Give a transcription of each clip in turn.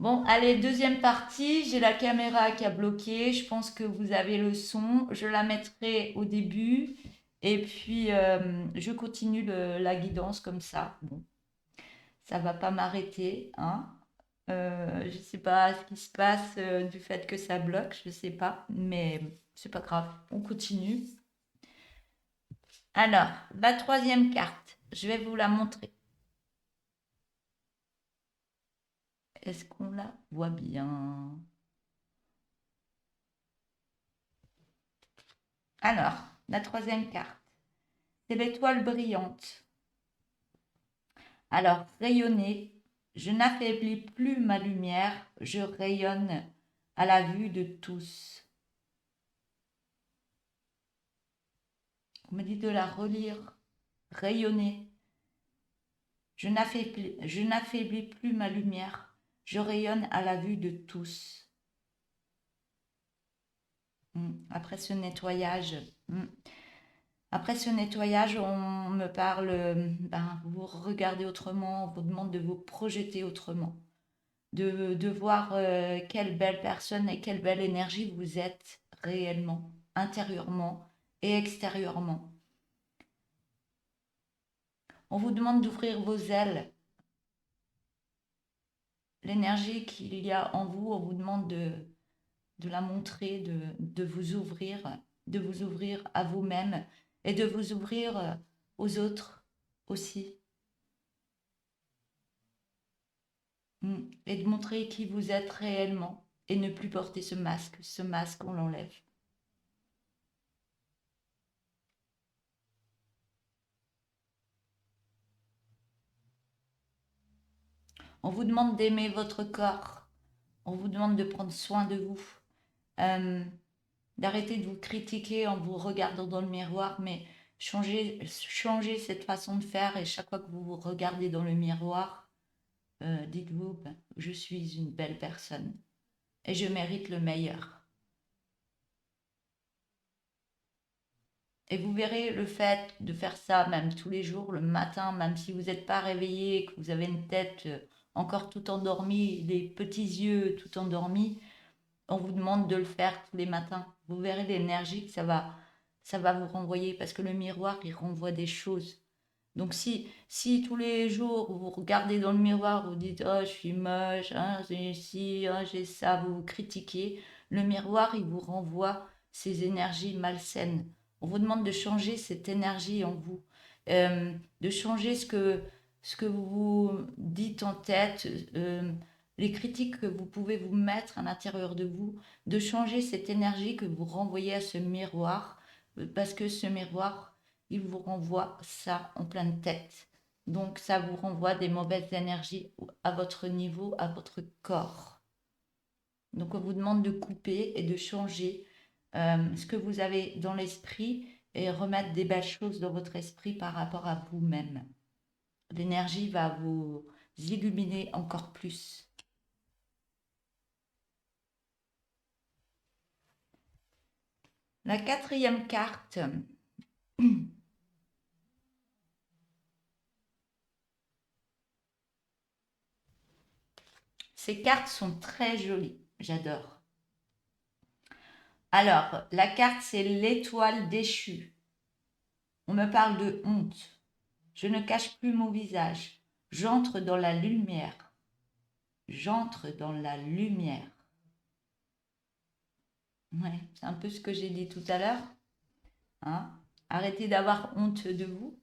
Bon, allez, deuxième partie. J'ai la caméra qui a bloqué. Je pense que vous avez le son. Je la mettrai au début. Et puis, je continue la guidance comme ça. Bon, ça va pas m'arrêter, hein. Je sais pas ce qui se passe du fait que ça bloque. Je sais pas. Mais c'est pas grave. On continue. Alors, la troisième carte. Je vais vous la montrer. Est-ce qu'on la voit bien? Alors, la troisième carte. C'est l'étoile brillante. Alors, rayonner, je n'affaiblis plus ma lumière, je rayonne à la vue de tous. On me dit de la relire, rayonner. Je n'affaiblis plus ma lumière, je rayonne à la vue de tous. Après ce nettoyage, après ce nettoyage, on me parle, vous regardez autrement, on vous demande de vous projeter autrement. De voir quelle belle personne et quelle belle énergie vous êtes réellement, intérieurement et extérieurement. On vous demande d'ouvrir vos ailes. L'énergie qu'il y a en vous, on vous demande de la montrer, de vous ouvrir à vous-même et de vous ouvrir aux autres aussi. Et de montrer qui vous êtes réellement et ne plus porter ce masque. Ce masque, on l'enlève. On vous demande d'aimer votre corps. On vous demande de prendre soin de vous. Euh, D'arrêter de vous critiquer en vous regardant dans le miroir, mais changer cette façon de faire et chaque fois que vous vous regardez dans le miroir, dites-vous, je suis une belle personne et je mérite le meilleur. Et vous verrez le fait de faire ça même tous les jours, le matin, même si vous n'êtes pas réveillé, que vous avez une tête encore tout endormie, des petits yeux tout endormis, on vous demande de le faire tous les matins. Vous verrez l'énergie que ça va vous renvoyer parce que le miroir, il renvoie des choses. Donc si tous les jours vous regardez dans le miroir, vous dites oh je suis moche, hein, j'ai ci, hein, j'ai ça, vous vous critiquez, le miroir il vous renvoie ces énergies malsaines. On vous demande de changer cette énergie en vous, de changer ce que vous vous dites en tête, les critiques que vous pouvez vous mettre à l'intérieur de vous, de changer cette énergie que vous renvoyez à ce miroir, parce que ce miroir il vous renvoie ça en pleine tête. Donc ça vous renvoie des mauvaises énergies à votre niveau, à votre corps. Donc on vous demande de couper et de changer ce que vous avez dans l'esprit et remettre des belles choses dans votre esprit par rapport à vous-même. L'énergie va vous illuminer encore plus. La quatrième carte, ces cartes sont très jolies, j'adore. Alors, la carte, c'est l'étoile déchue. On me parle de honte. Je ne cache plus mon visage. J'entre dans la lumière. J'entre dans la lumière. Ouais, c'est un peu ce que j'ai dit tout à l'heure, hein. Arrêtez d'avoir honte de vous.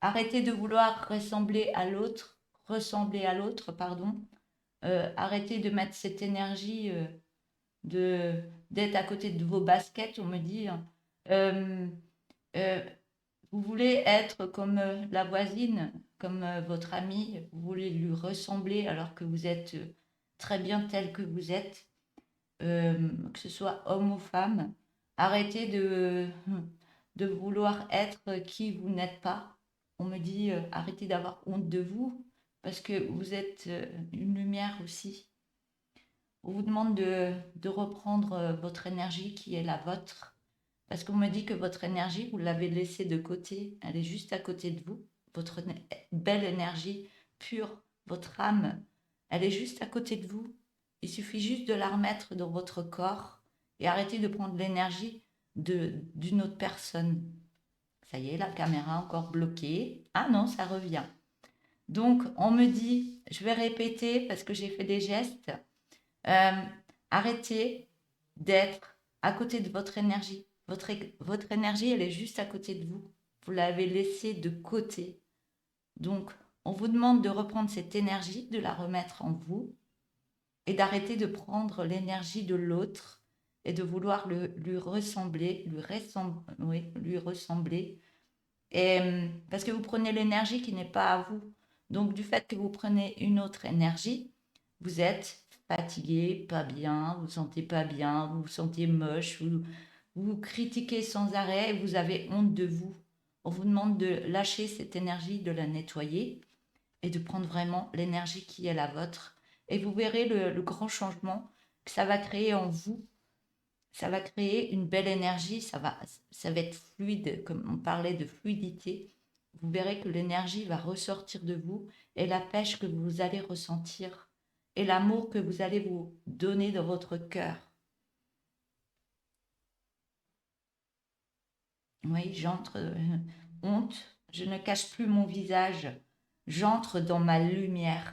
Arrêtez de vouloir ressembler à l'autre, pardon. Arrêtez de mettre cette énergie de d'être à côté de vos baskets, on me dit, hein. Euh, euh, Vous voulez être comme la voisine, comme votre amie, vous voulez lui ressembler alors que vous êtes très bien tel que vous êtes, que ce soit homme ou femme. Arrêtez de vouloir être qui vous n'êtes pas. On me dit arrêtez d'avoir honte de vous parce que vous êtes une lumière aussi. On vous demande de reprendre votre énergie qui est la vôtre parce qu'on me dit que votre énergie, vous l'avez laissée de côté. Elle est juste à côté de vous. Votre belle énergie pure, votre âme, Elle est juste à côté de vous. Il suffit juste de la remettre dans votre corps et arrêter de prendre l'énergie d'une autre personne. Ça y est, la caméra encore bloquée. Ah non, ça revient. Donc, on me dit, je vais répéter parce que j'ai fait des gestes. Euh, Arrêtez d'être à côté de votre énergie. Votre énergie, elle est juste à côté de vous. Vous l'avez laissée de côté. Donc, on vous demande de reprendre cette énergie, de la remettre en vous et d'arrêter de prendre l'énergie de l'autre et de vouloir lui ressembler, lui ressembler. Et, parce que vous prenez l'énergie qui n'est pas à vous. Donc, du fait que vous prenez une autre énergie, vous êtes fatigué, pas bien, vous ne vous sentez pas bien, vous vous sentez moche, vous critiquez sans arrêt et vous avez honte de vous. On vous demande de lâcher cette énergie, de la nettoyer et de prendre vraiment l'énergie qui est la vôtre. Et vous verrez le grand changement que ça va créer en vous. Ça va créer une belle énergie, ça va être fluide, comme on parlait de fluidité. Vous verrez que l'énergie va ressortir de vous et la pêche que vous allez ressentir et l'amour que vous allez vous donner dans votre cœur. Oui, j'entre, honte, je ne cache plus mon visage, j'entre dans ma lumière.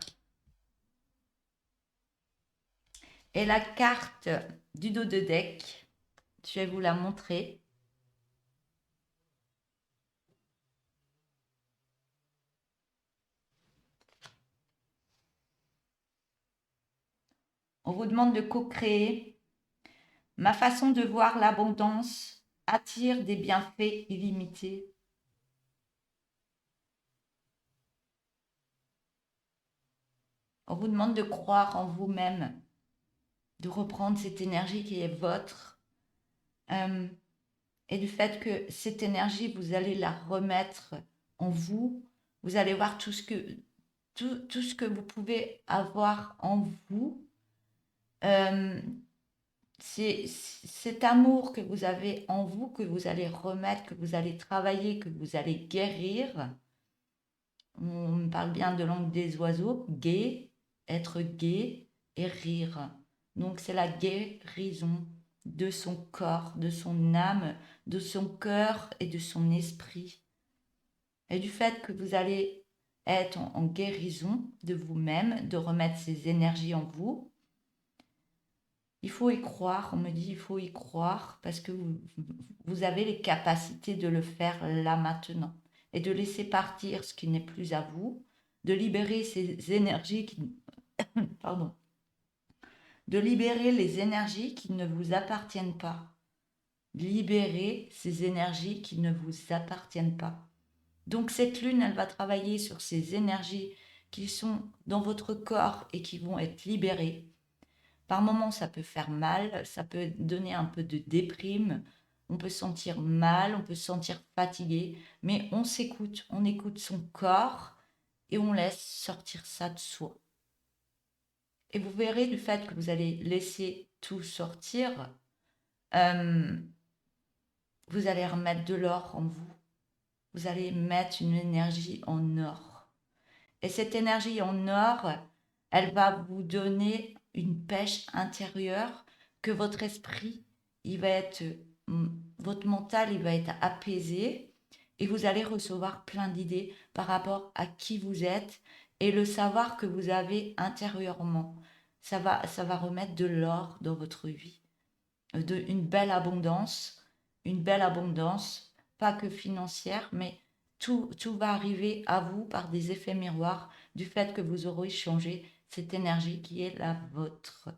Et la carte du dos de deck, je vais vous la montrer. On vous demande de co-créer. Ma façon de voir l'abondance attire des bienfaits illimités. On vous demande de croire en vous-même, de reprendre cette énergie qui est votre, et du fait que cette énergie, vous allez la remettre en vous. Vous allez voir tout ce que vous pouvez avoir en vous. C'est cet amour que vous avez en vous, que vous allez remettre, que vous allez travailler, que vous allez guérir. On parle bien de langue des oiseaux, gai, être gai et rire. Donc c'est la guérison de son corps, de son âme, de son cœur et de son esprit. Et du fait que vous allez être en guérison de vous-même, de remettre ces énergies en vous, il faut y croire, on me dit il faut y croire parce que vous avez les capacités de le faire là maintenant et de laisser partir ce qui n'est plus à vous, de libérer ces énergies pardon, de libérer les énergies qui ne vous appartiennent pas. Libérer ces énergies qui ne vous appartiennent pas. Donc cette lune, elle va travailler sur ces énergies qui sont dans votre corps et qui vont être libérées. Par moments, ça peut faire mal, ça peut donner un peu de déprime, on peut se sentir mal, on peut se sentir fatigué, mais on s'écoute, on écoute son corps et on laisse sortir ça de soi. Et vous verrez du fait que vous allez laisser tout sortir, vous allez remettre de l'or en vous. Vous allez mettre une énergie en or. Et cette énergie en or, elle va vous donner une pêche intérieure que votre esprit, il va être, votre mental, il va être apaisé et vous allez recevoir plein d'idées par rapport à qui vous êtes et le savoir que vous avez intérieurement. Ça va remettre de l'or dans votre vie, une belle abondance, pas que financière, mais tout va arriver à vous par des effets miroirs du fait que vous aurez changé cette énergie qui est la vôtre.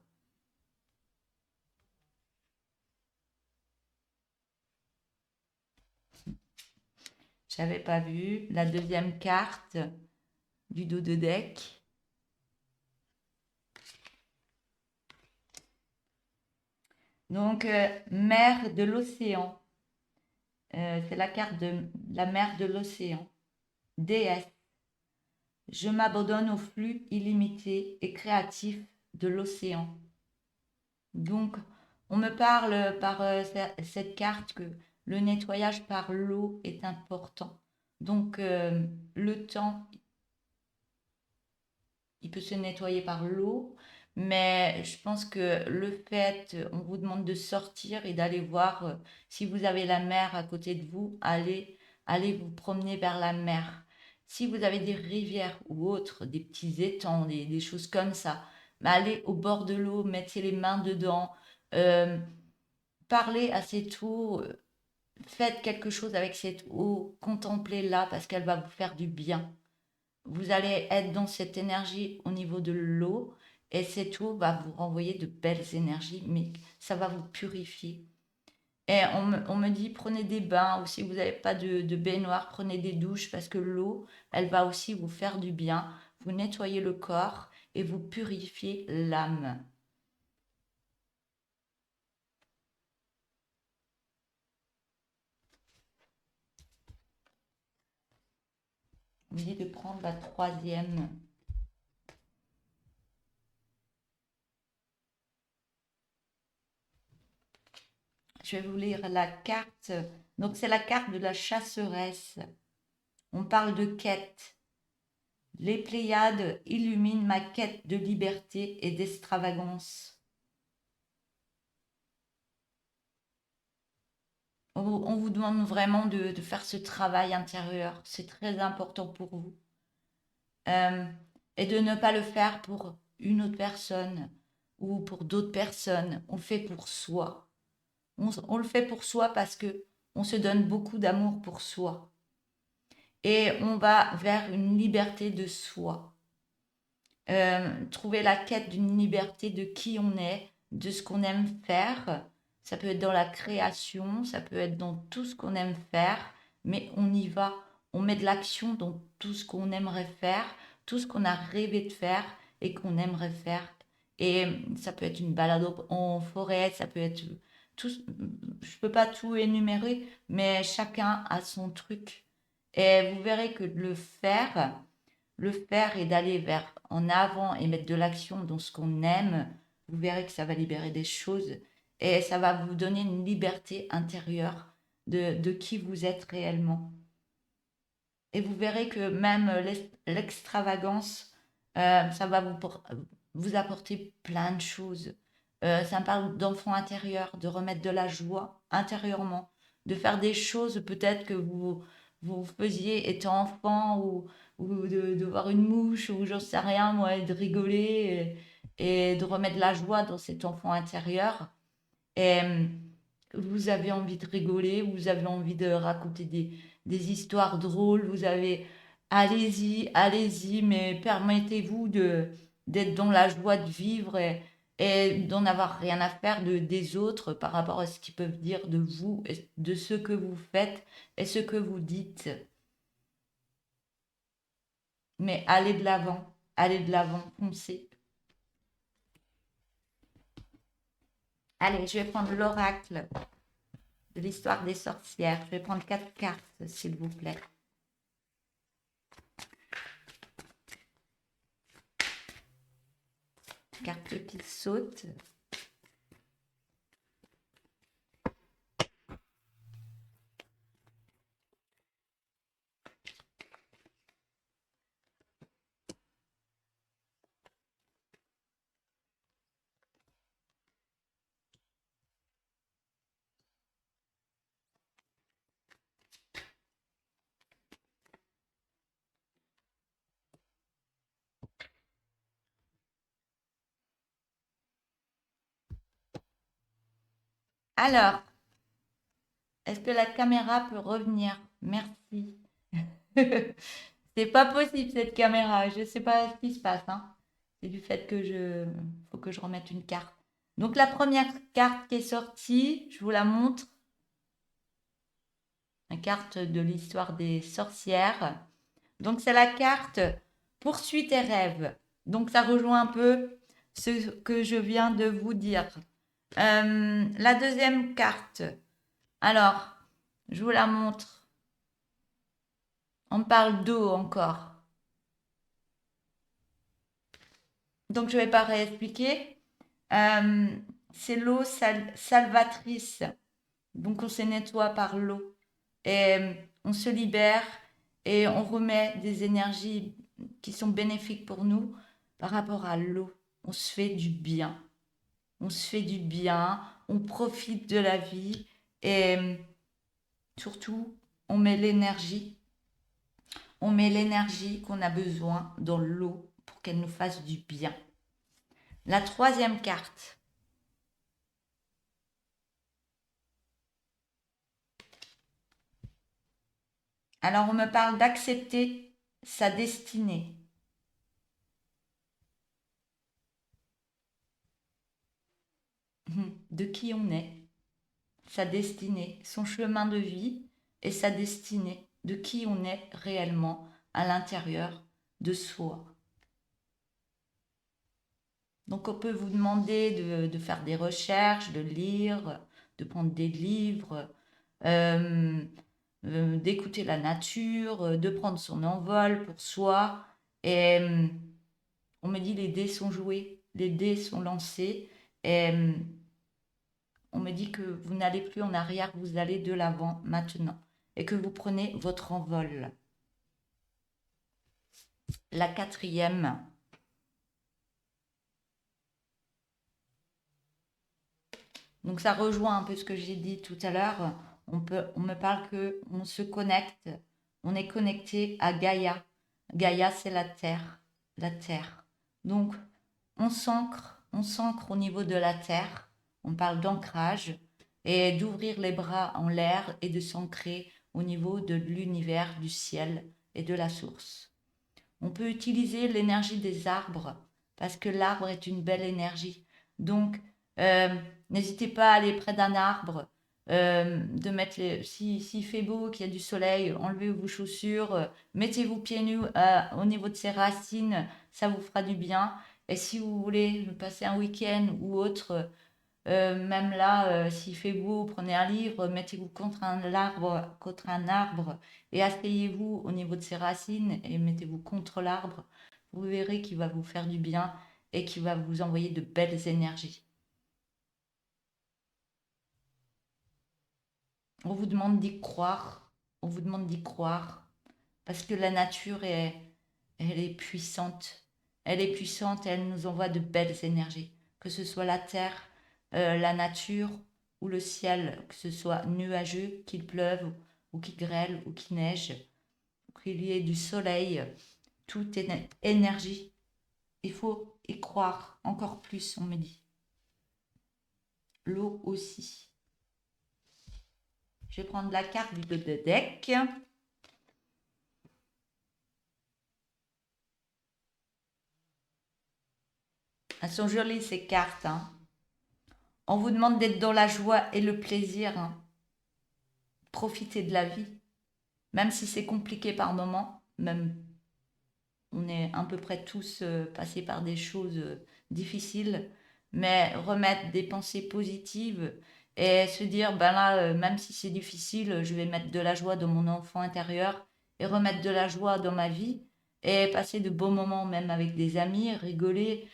J'avais pas vu la deuxième carte du dos de deck. Donc, mer de l'océan. C'est la carte de la mer de l'océan. Déesse. Je m'abandonne au flux illimité et créatif de l'océan. Donc, on me parle par cette carte que le nettoyage par l'eau est important. Donc, le temps, il peut se nettoyer par l'eau, mais je pense que le fait, on vous demande de sortir et d'aller voir, si vous avez la mer à côté de vous, allez vous promener vers la mer. Si vous avez des rivières ou autres, des petits étangs, des choses comme ça, mais allez au bord de l'eau, mettez les mains dedans, euh, parlez à cette eau, faites quelque chose avec cette eau, contemplez-la parce qu'elle va vous faire du bien. Vous allez être dans cette énergie au niveau de l'eau et cette eau va vous renvoyer de belles énergies, mais ça va vous purifier. Et on me dit, prenez des bains, ou si vous n'avez pas de baignoire, prenez des douches parce que l'eau, elle va aussi vous faire du bien, vous nettoyer le corps et vous purifier l'âme. On me dit de prendre la troisième. Je vais vous lire la carte. Donc, c'est la carte de la chasseresse. On parle de quête. Les Pléiades illuminent ma quête de liberté et d'extravagance. On vous demande vraiment de faire ce travail intérieur. C'est très important pour vous. Euh, et de ne pas le faire pour une autre personne ou pour d'autres personnes. On le fait pour soi. On le fait pour soi parce que on se donne beaucoup d'amour pour soi. Et on va vers une liberté de soi. Trouver la quête d'une liberté de qui on est, de ce qu'on aime faire. Ça peut être dans la création, ça peut être dans tout ce qu'on aime faire, mais on y va. On met de l'action dans tout ce qu'on aimerait faire, tout ce qu'on a rêvé de faire et qu'on aimerait faire. Et ça peut être une balade en forêt, ça peut être tout. Je peux pas tout énumérer, mais chacun a son truc. Et vous verrez que le faire et d'aller vers en avant et mettre de l'action dans ce qu'on aime, vous verrez que ça va libérer des choses et ça va vous donner une liberté intérieure de qui vous êtes réellement. Et vous verrez que même l'extravagance, ça va vous apporter plein de choses. Ça me parle d'enfant intérieur, de remettre de la joie intérieurement, de faire des choses peut-être que vous faisiez étant enfant ou de voir une mouche ou j'en sais rien, moi, et de rigoler et de remettre de la joie dans cet enfant intérieur. Et vous avez envie de rigoler, vous avez envie de raconter des histoires drôles, vous avez, allez-y, allez-y, mais permettez-vous d'être dans la joie de vivre et d'en avoir rien à faire des autres par rapport à ce qu'ils peuvent dire de vous, et de ce que vous faites et ce que vous dites. Mais allez de l'avant, foncez. Allez, je vais prendre l'oracle de l'histoire des sorcières. Je vais prendre 4 cartes, s'il vous plaît. Carte qui saute. Alors, est-ce que la caméra peut revenir? Merci. C'est pas possible cette caméra. Je sais pas ce qui se passe, hein. C'est du fait que faut que je remette une carte. Donc la première carte qui est sortie, je vous la montre. La carte de l'histoire des sorcières. Donc c'est la carte Poursuis tes rêves. Donc ça rejoint un peu ce que je viens de vous dire. La deuxième carte. Alors, je vous la montre. On parle d'eau encore. Donc, je ne vais pas réexpliquer. Euh, c'est l'eau salvatrice. Donc, on se nettoie par l'eau. Et on se libère et on remet des énergies qui sont bénéfiques pour nous. par rapport à l'eau. On se fait du bien. On se fait du bien, on profite de la vie et surtout, on met l'énergie. On met l'énergie qu'on a besoin dans l'eau pour qu'elle nous fasse du bien. La troisième carte. Alors, on me parle d'accepter sa destinée. De qui on est, sa destinée, son chemin de vie et sa destinée, de qui on est réellement à l'intérieur de soi. Donc on peut vous demander de faire des recherches, de lire, de prendre des livres, euh, d'écouter la nature, de prendre son envol pour soi. Et on me dit les dés sont joués, les dés sont lancés. Et on me dit que vous n'allez plus en arrière, vous allez de l'avant maintenant. Et que vous prenez votre envol. La quatrième. Donc ça rejoint un peu ce que j'ai dit tout à l'heure. On me parle que on se connecte, on est connecté à Gaïa. Gaïa, c'est la terre, la terre. Donc on s'ancre au niveau de la terre. On parle d'ancrage et d'ouvrir les bras en l'air et de s'ancrer au niveau de l'univers, du ciel et de la source. On peut utiliser l'énergie des arbres parce que l'arbre est une belle énergie. Donc, n'hésitez pas à aller près d'un arbre, de mettre s'il fait beau, qu'il y a du soleil, enlevez vos chaussures, mettez-vous pieds nus au niveau de ses racines, ça vous fera du bien. Et si vous voulez passer un week-end ou autre, même là, s'il fait beau, prenez un livre, mettez-vous contre un arbre et asseyez-vous au niveau de ses racines et mettez-vous contre l'arbre. Vous verrez qu'il va vous faire du bien et qu'il va vous envoyer de belles énergies. On vous demande d'y croire. On vous demande d'y croire parce que la nature elle est puissante. Elle est puissante et elle nous envoie de belles énergies. Que ce soit la terre, la nature ou le ciel, que ce soit nuageux, qu'il pleuve ou qu'il grêle ou qu'il neige, qu'il y ait du soleil, tout est énergie. Il faut y croire encore plus, on me dit. L'eau aussi. Je vais prendre la carte du deck. Elles sont jolies ces cartes. Hein. On vous demande d'être dans la joie et le plaisir. Hein. Profitez de la vie. Même si c'est compliqué par moments, même on est à peu près tous passés par des choses difficiles, mais remettre des pensées positives et se dire, ben là, même si c'est difficile, je vais mettre de la joie dans mon enfant intérieur et remettre de la joie dans ma vie et passer de beaux moments même avec des amis, rigoler,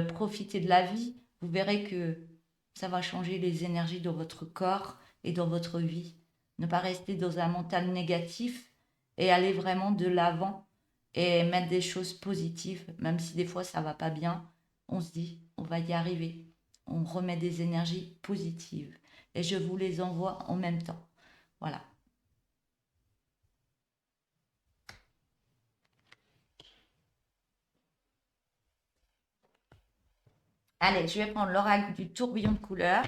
profiter de la vie. Vous verrez que ça va changer les énergies dans votre corps et dans votre vie. Ne pas rester dans un mental négatif et aller vraiment de l'avant et mettre des choses positives, même si des fois ça va pas bien, on se dit on va y arriver. On remet des énergies positives et je vous les envoie en même temps. Voilà. Allez, je vais prendre l'oracle du tourbillon de couleurs.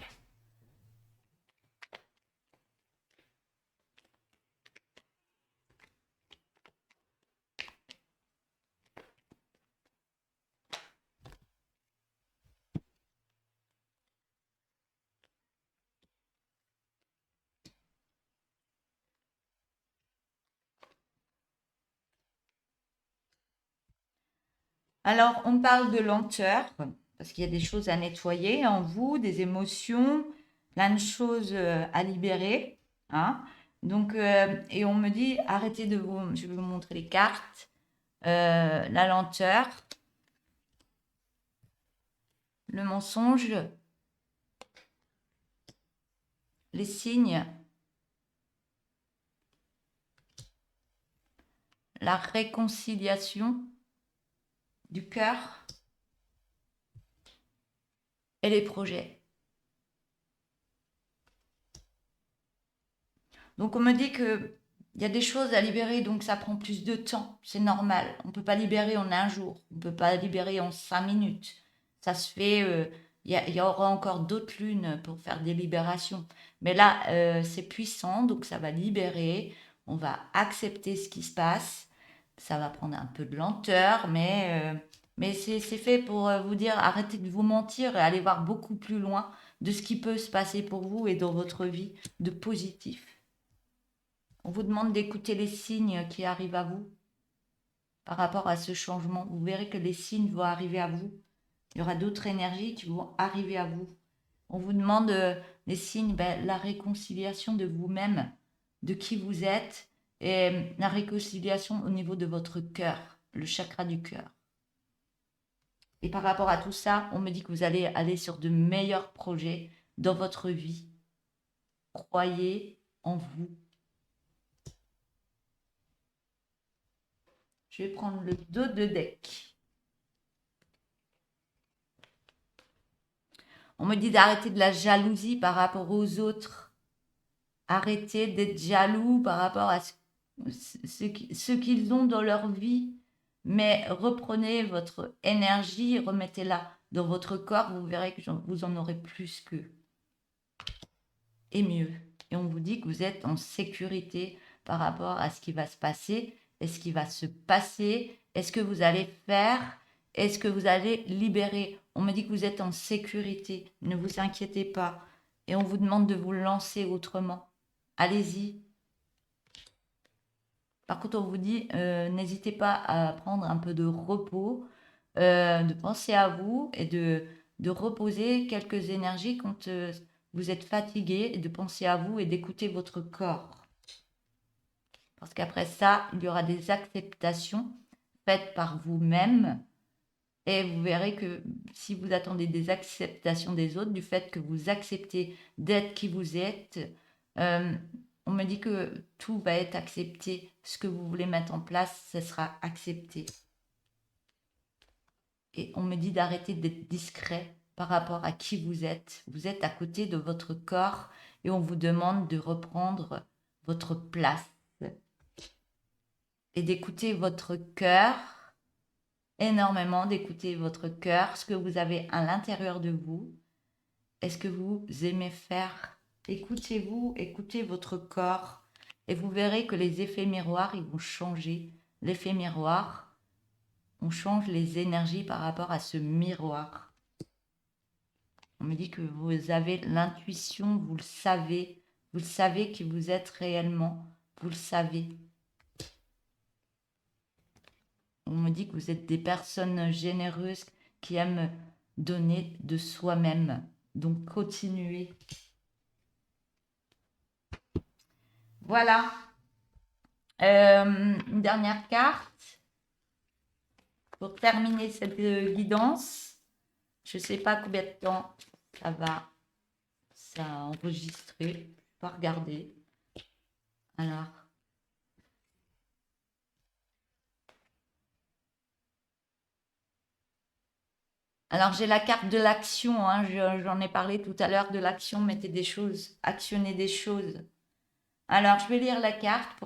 Alors, on parle de lenteur, parce qu'il y a des choses à nettoyer en vous, des émotions, plein de choses à libérer. Hein. Donc, et on me dit, arrêtez de vous... Je vais vous montrer les cartes. La lenteur, le mensonge, les signes, la réconciliation du cœur et les projets. Donc on me dit que il y a des choses à libérer, donc ça prend plus de temps. C'est normal. On ne peut pas libérer en un jour. On ne peut pas libérer en 5 minutes. Ça se fait. Il y aura encore d'autres lunes pour faire des libérations. Mais là, c'est puissant, donc ça va libérer. On va accepter ce qui se passe. Ça va prendre un peu de lenteur, mais c'est fait pour vous dire arrêtez de vous mentir et allez voir beaucoup plus loin de ce qui peut se passer pour vous et dans votre vie de positif. On vous demande d'écouter les signes qui arrivent à vous par rapport à ce changement. Vous verrez que les signes vont arriver à vous. Il y aura d'autres énergies qui vont arriver à vous. On vous demande les signes, la réconciliation de vous-même, de qui vous êtes, et la réconciliation au niveau de votre cœur, le chakra du cœur. Et par rapport à tout ça, on me dit que vous allez aller sur de meilleurs projets dans votre vie. Croyez en vous. Je vais prendre le dos de deck. On me dit d'arrêter de la jalousie par rapport aux autres. Arrêtez d'être jaloux par rapport à ce qu'ils ont dans leur vie. Mais reprenez votre énergie, remettez-la dans votre corps. Vous verrez que vous en aurez plus qu'eux. Et mieux. Et on vous dit que vous êtes en sécurité par rapport à ce qui va se passer. Est-ce qui va se passer? Est-ce que vous allez faire? Est-ce que vous allez libérer? On me dit que vous êtes en sécurité. Ne vous inquiétez pas. Et on vous demande de vous lancer autrement. Allez-y. Par contre, on vous dit, n'hésitez pas à prendre un peu de repos, de penser à vous et de reposer quelques énergies quand vous êtes fatigué, et de penser à vous et d'écouter votre corps. Parce qu'après ça, il y aura des acceptations faites par vous-même. Et vous verrez que si vous attendez des acceptations des autres, du fait que vous acceptez d'être qui vous êtes, on me dit que tout va être accepté. Ce que vous voulez mettre en place, ce sera accepté. Et on me dit d'arrêter d'être discret par rapport à qui vous êtes. Vous êtes à côté de votre corps et on vous demande de reprendre votre place et d'écouter votre cœur, énormément d'écouter votre cœur, ce que vous avez à l'intérieur de vous. Est-ce que vous aimez faire? Écoutez-vous, écoutez votre corps et vous verrez que les effets miroirs, ils vont changer. L'effet miroir, on change les énergies par rapport à ce miroir. On me dit que vous avez l'intuition, vous le savez qui vous êtes réellement, vous le savez. On me dit que vous êtes des personnes généreuses qui aiment donner de soi-même. Donc, continuez. Voilà. Une dernière carte pour terminer cette guidance. Je ne sais pas combien de temps ça va enregistrer. Je ne vais pas regarder. Alors j'ai la carte de l'action. Hein, j'en ai parlé tout à l'heure de l'action. Mettez des choses, actionnez des choses. Alors je vais lire la carte pour